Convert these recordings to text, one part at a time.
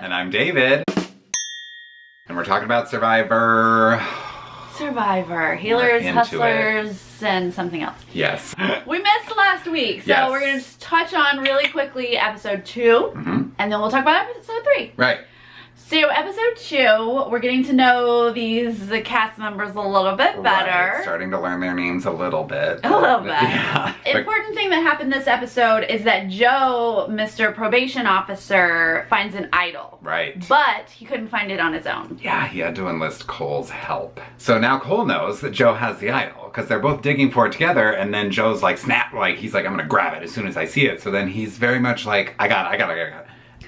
And I'm David. And we're talking about Survivor. Healers, Hustlers, and something else. Yes. We missed last week, so we're going to just touch on really quickly episode 2, and then we'll talk about episode 3. Right. So episode 2, we're getting to know the cast members a little bit better. Right. Starting to learn their names a little bit. A little bit. Yeah. Important thing that happened this episode is that Joe, Mr. Probation Officer, finds an idol. Right. But he couldn't find it on his own. Yeah, he had to enlist Cole's help. So now Cole knows that Joe has the idol, because they're both digging for it together, and then Joe's like, snap, like, he's like, I'm gonna grab it as soon as I see it. So then he's very much like, I got it.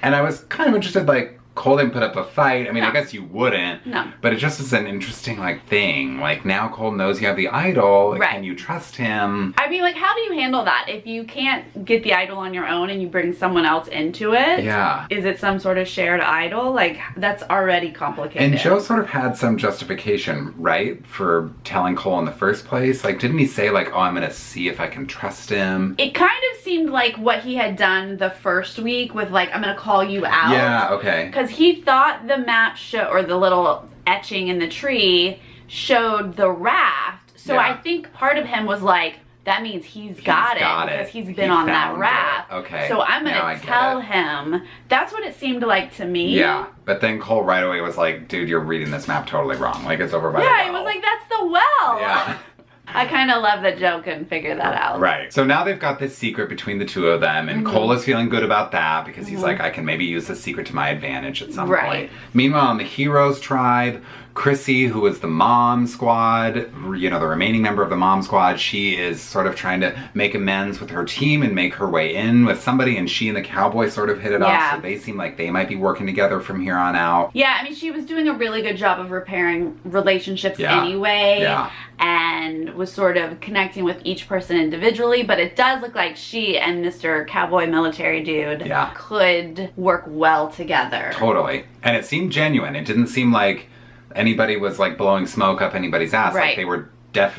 And I was kind of interested, like, Cole didn't put up a fight. I mean, I guess you wouldn't. No. But it just is an interesting, like, thing. Like, now Cole knows you have the idol. Right. Can you trust him? I mean, like, how do you handle that? If you can't get the idol on your own and you bring someone else into it, yeah. Is it some sort of shared idol? Like, that's already complicated. And Joe sort of had some justification, right, for telling Cole in the first place. Like, didn't he say, like, oh, I'm gonna see if I can trust him? It kind of seemed like what he had done the first week with, like, I'm gonna call you out. Yeah, okay. Because he thought the map or the little etching in the tree showed the raft. So I think part of him was like, that means he's got it because he's been on that raft. Okay. So I'm gonna tell him. That's what it seemed like to me. Yeah. But then Cole right away was like, dude, you're reading this map totally wrong. Like, it's over by the well. Yeah, he was like, that's the well. Yeah. I kind of love that Joe couldn't figure that out. Right. So now they've got this secret between the two of them, and Cole is feeling good about that because he's like, I can maybe use this secret to my advantage at some point. Meanwhile, on the Heroes tribe, Chrissy, who is the mom squad, you know, the remaining member of the mom squad, she is sort of trying to make amends with her team and make her way in with somebody, and she and the cowboy sort of hit it off, so they seem like they might be working together from here on out. Yeah, I mean, she was doing a really good job of repairing relationships anyway, and was sort of connecting with each person individually, but it does look like she and Mr. Cowboy Military Dude could work well together. Totally. And it seemed genuine. It didn't seem like anybody was like blowing smoke up anybody's ass. Like they were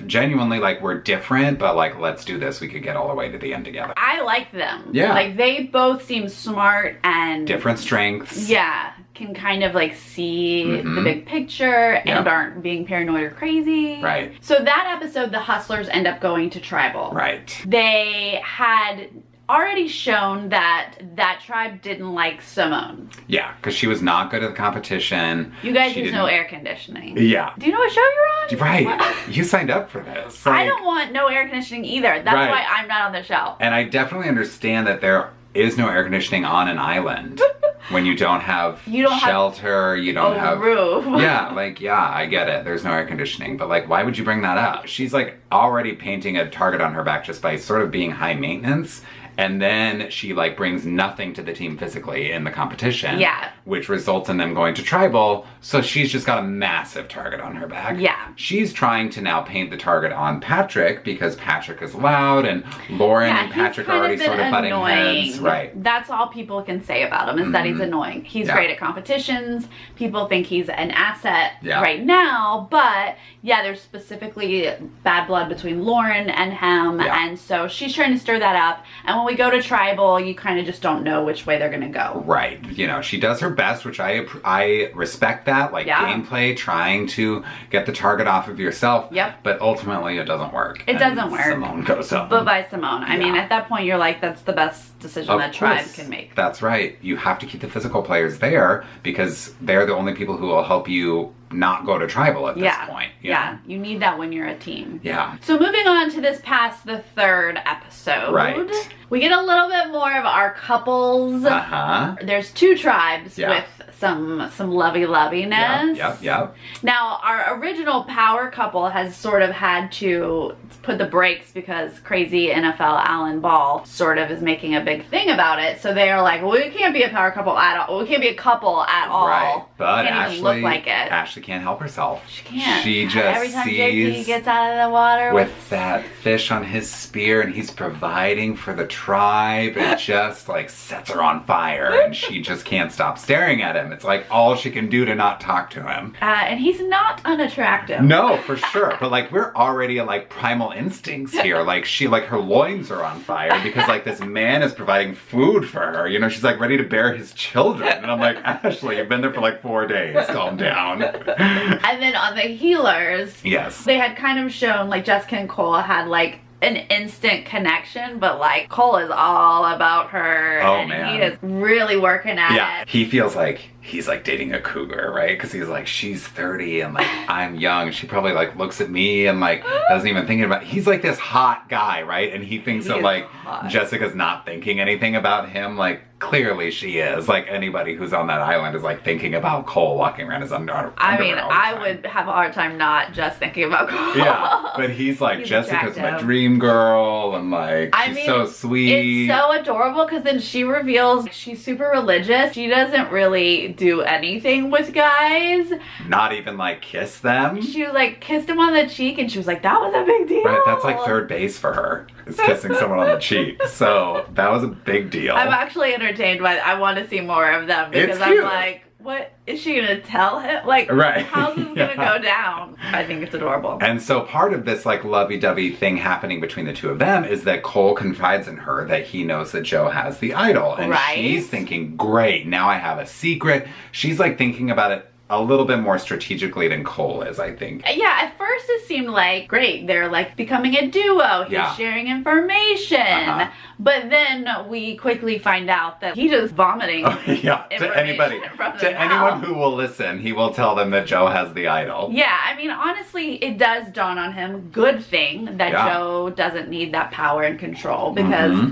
genuinely like, we're different, but like, let's do this. We could get all the way to the end together. I like them. Yeah. Like, they both seem smart and different strengths. Yeah. Can kind of like see the big picture and aren't being paranoid or crazy. Right. So that episode, the Hustlers end up going to Tribal. Right. They had already shown that that tribe didn't like Simone. Yeah, because she was not good at the competition. You guys, there's no air conditioning. Yeah. Do you know what show you're on? Right. You signed up for this. Like, I don't want no air conditioning either. That's why I'm not on the show. And I definitely understand that there is no air conditioning on an island when you don't have shelter, you don't have roof. Yeah, like, I get it. There's no air conditioning, but like, why would you bring that up? She's like already painting a target on her back just by sort of being high maintenance. And then she like brings nothing to the team physically in the competition. Yeah. Which results in them going to Tribal. So she's just got a massive target on her back. Yeah. She's trying to now paint the target on Patrick because Patrick is loud and Lauren and Patrick are already sort of butting heads. Right. That's all people can say about him is that he's annoying. He's great at competitions. People think he's an asset right now, but there's specifically bad blood between Lauren and him. And so she's trying to stir that up. And when we go to Tribal, you kind of just don't know which way they're gonna go. Right. You know, she does her best, which I respect that. Like gameplay, trying to get the target off of yourself. Yep. But ultimately, it doesn't work. It doesn't work. Simone goes up. But by Simone. I mean, at that point, you're like, that's the best decision that tribe can make. That's right. You have to keep the physical players there because they're the only people who will help you not go to Tribal at this point. You need that when you're a team. Yeah. So moving on to this past the third episode. Right. We get a little bit more of our couples. There's two tribes with some lovey-loviness. Yep. Now, our original power couple has sort of had to put the brakes because crazy NFL Alan Ball sort of is making a big thing about it. So they are like, well, we can't be a power couple at all. We can't be a couple at all. Right. But can't even look like it. Ashley can't help herself. She can't. She just every time JP gets out of the water with that fish on his spear and he's providing for the tribe, it just like sets her on fire and she just can't stop staring at him. It's like all she can do to not talk to him. And he's not unattractive. No, for sure. But like we're already at like primal instincts here. Like her loins are on fire because like this man is providing food for her. You know, she's like ready to bear his children. And I'm like, Ashley, you've been there for like 4 days. Calm down. And then on the healers, yes, they had kind of shown like Jessica and Cole had like an instant connection, but like Cole is all about her. Oh, and man. he is really working at it. He feels like he's like dating a cougar, right? Because he's like, she's 30 and like I'm young. She probably like looks at me and like doesn't even think about it. He's like this hot guy, right? And he thinks that like Jessica's not thinking anything about him. Like clearly she is. Like anybody who's on that island is like thinking about Cole walking around his underwear. I mean, I would have a hard time not just thinking about Cole. Yeah, but he's like, Jessica's my dream girl and like she's so sweet. It's so adorable because then she reveals she's super religious. She doesn't really do anything with guys. Not even like kiss them. She like kissed him on the cheek and she was like, that was a big deal. Right, that's like third base for her, is kissing someone on the cheek. So that was a big deal. I'm actually entertained by it. I want to see more of them because I'm like, what is she gonna tell him? Like, how's this gonna go down? I think it's adorable. And so part of this like lovey-dovey thing happening between the two of them is that Cole confides in her that he knows that Joe has the idol. And she's thinking, great, now I have a secret. She's like thinking about it a little bit more strategically than Cole is, I think. Yeah, at first it seemed like, great, they're like becoming a duo. He's sharing information. But then we quickly find out that he just vomiting to anybody. To anyone who will listen, he will tell them that Joe has the idol. Yeah, I mean, honestly, it does dawn on him, good thing, that Joe doesn't need that power and control because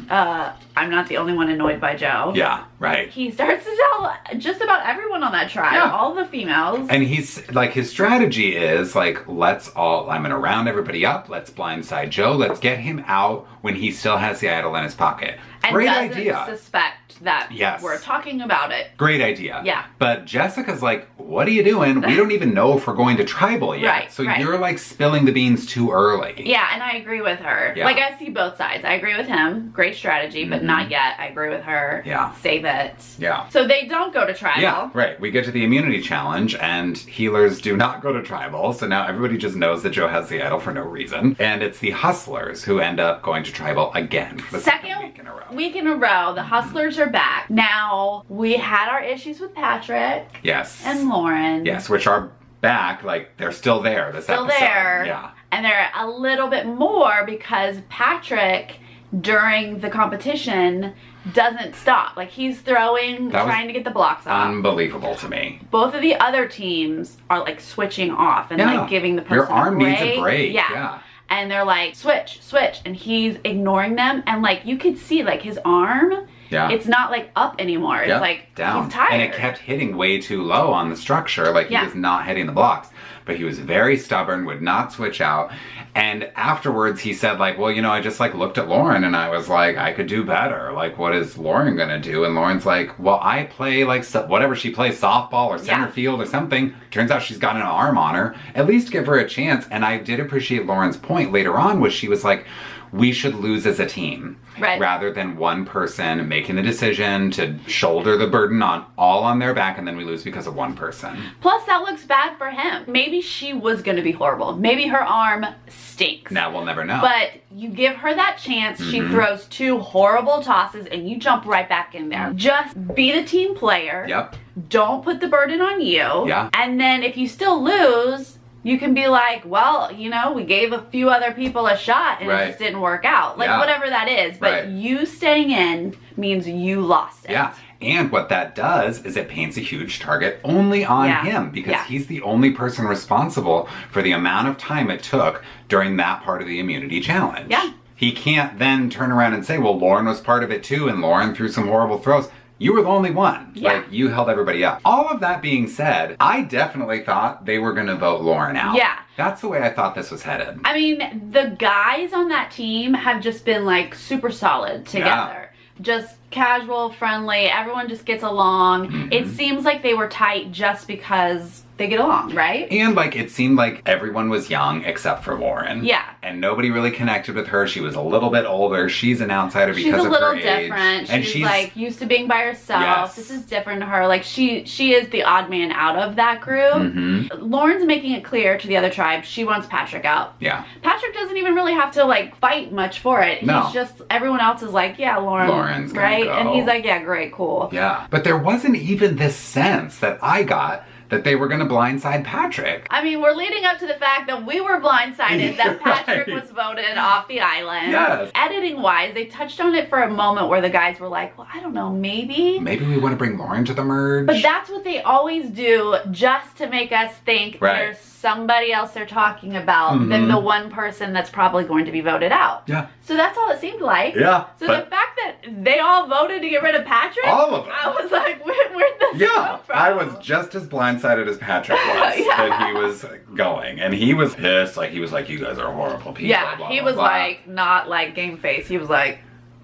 I'm not the only one annoyed by Joe. Yeah, right. He starts to tell just about everyone on that tribe, all the females. And he's like, his strategy is like, I'm gonna round everybody up, let's blindside Joe, let's get him out when he still has the idol in his pocket. And great doesn't idea. Suspect that we're talking about it. Great idea. Yeah. But Jessica's like, what are you doing? We don't even know if we're going to tribal yet. So you're like spilling the beans too early. Yeah, and I agree with her. Like, I see both sides. I agree with him. Great strategy, but not yet. I agree with her. Yeah. Save it. Yeah. So they don't go to tribal. Yeah, right. We get to the immunity challenge and healers do not go to tribal. So now everybody just knows that Joe has the idol for no reason. And it's the hustlers who end up going to tribal again for the second week in a row. The hustlers are back. Now, we had our issues with Patrick. Yes. And Lauren. Yes, which are back. Like, they're still there this episode. There. Yeah. And they're a little bit more because Patrick, during the competition, doesn't stop. Like, he's throwing, trying to get the blocks off. Unbelievable to me. Both of the other teams are like switching off and like giving the person your arm a break. Needs a break. Yeah. And they're like, switch, switch. And he's ignoring them. And like, you could see like his arm, it's not like up anymore. It's like down. He's tired. And it kept hitting way too low on the structure. Like he was not hitting the blocks. But he was very stubborn, would not switch out. And afterwards he said like, well, you know, I just like looked at Lauren and I was like, I could do better. Like, what is Lauren gonna do? And Lauren's like, well, I play like whatever she plays, softball or center field or something. Turns out she's got an arm on her. At least give her a chance. And I did appreciate Lauren's point later on was she was like, we should lose as a team. Right. Rather than one person making the decision to shoulder the burden all on their back and then we lose because of one person. Plus that looks bad for him. Maybe she was gonna be horrible. Maybe her arm stinks. Now we'll never know. But you give her that chance, she throws 2 horrible tosses and you jump right back in there. Just be the team player. Yep. Don't put the burden on you. Yeah. And then if you still lose, you can be like, well, you know, we gave a few other people a shot and it just didn't work out. Like, whatever that is. But you staying in means you lost it. Yeah. And what that does is it paints a huge target only on him because he's the only person responsible for the amount of time it took during that part of the immunity challenge. Yeah. He can't then turn around and say, well, Lauren was part of it too and Lauren threw some horrible throws. You were the only one. Yeah. Like, you held everybody up. All of that being said, I definitely thought they were going to vote Lauren out. Yeah. That's the way I thought this was headed. I mean, the guys on that team have just been, like, super solid together. Just casual, friendly. Everyone just gets along. It seems like they were tight just because they get along, right? And like it seemed like everyone was young except for Lauren. Yeah. And nobody really connected with her. She was a little bit older. She's an outsider because of her age. She's a little different. And she's like used to being by herself. Yes. This is different to her. Like she is the odd man out of that group. Lauren's making it clear to the other tribe she wants Patrick out. Yeah. Patrick doesn't even really have to like fight much for it. No. He's just, everyone else is like, yeah, Lauren's gonna right? go. And he's like, yeah, great, cool. Yeah. But there wasn't even this sense that I got that they were going to blindside Patrick. I mean, we're leading up to the fact that we were blindsided that Patrick was voted off the island. Yes. Editing wise, they touched on it for a moment where the guys were like, well, I don't know, maybe. Maybe we want to bring Lauren to the merge. But that's what they always do just to make us think there's somebody else they're talking about than the one person that's probably going to be voted out. Yeah. So that's all it seemed like. Yeah. So the fact that they all voted to get rid of Patrick, all of them. I was like, where'd this come from? I was just as blindsided as Patrick was that he was going. And he was pissed. Like, he was like, you guys are horrible people. Yeah, blah, he blah, was blah. like, not like game face. He was like,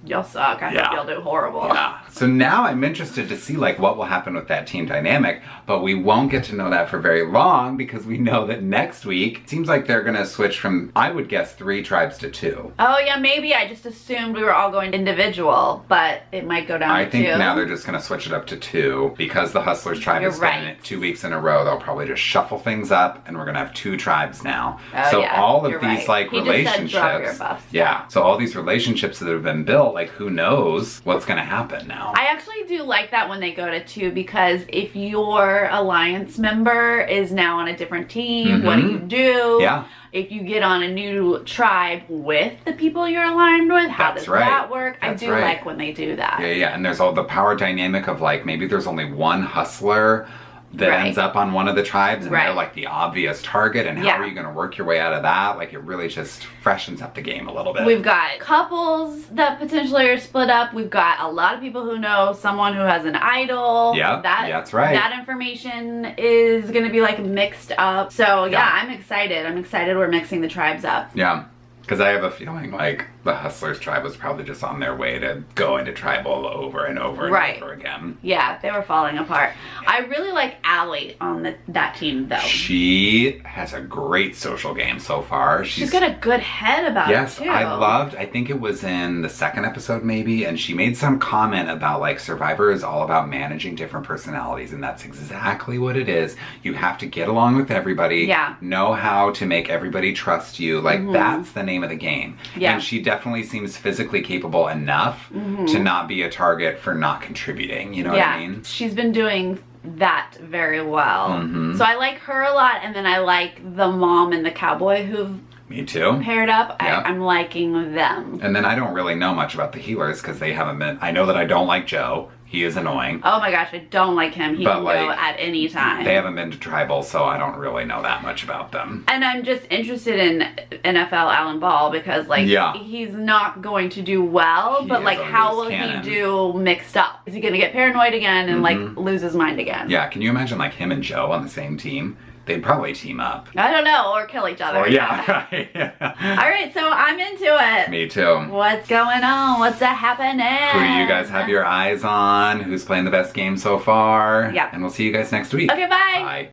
y'all suck. I hope y'all do horrible. Yeah. So now I'm interested to see like what will happen with that team dynamic, but we won't get to know that for very long because we know that next week it seems like they're gonna switch from, I would guess, 3 tribes to 2. Oh yeah, maybe. I just assumed we were all going individual, but it might go down to 2. I think now they're just gonna switch it up to 2 because the Hustlers tribe has been it 2 weeks in a row. They'll probably just shuffle things up and we're gonna have 2 tribes now. So all of these like relationships, so all these relationships that have been built, like who knows what's gonna happen now. I actually do like that when they go to 2 because if your alliance member is now on a different team, what do? Yeah. If you get on a new tribe with the people you're aligned with, how does that work? I do like when they do that. Yeah, and there's all the power dynamic of like maybe there's only one hustler that ends up on one of the tribes and they're like the obvious target, and how are you going to work your way out of that? Like it really just freshens up the game a little bit. We've got couples that potentially are split up. We've got a lot of people who know someone who has an idol. Yeah, that's right. That information is going to be like mixed up. So yeah, I'm excited. I'm excited we're mixing the tribes up. Yeah. Because I have a feeling like the Hustlers tribe was probably just on their way to go into tribal over and over and over again. Yeah, they were falling apart. I really like Allie on that team though. She has a great social game so far. She's got a good head about it too. I think it was in the 2nd episode maybe, and she made some comment about like Survivor is all about managing different personalities, and that's exactly what it is. You have to get along with everybody, know how to make everybody trust you. Like that's the name of the game. And she definitely seems physically capable enough to not be a target for not contributing, you know what I mean? She's been doing that very well. So I like her a lot, and then I like the mom and the cowboy who've paired up. I'm liking them. And then I don't really know much about the healers because they haven't been, I know that I don't like Joe. He is annoying. Oh my gosh, I don't like him. He can go at any time. They haven't been to tribal, so I don't really know that much about them. And I'm just interested in NFL Alan Ball because like he's not going to do well, but like how will he do mixed up? Is he gonna get paranoid again and like lose his mind again? Yeah, can you imagine like him and Joe on the same team? They'd probably team up. I don't know, or kill each other. Oh yeah. All right, so I'm into it. Me too. What's going on? What's happening? Who do you guys have your eyes on? Who's playing the best game so far? Yeah. And we'll see you guys next week. Okay, bye. Bye.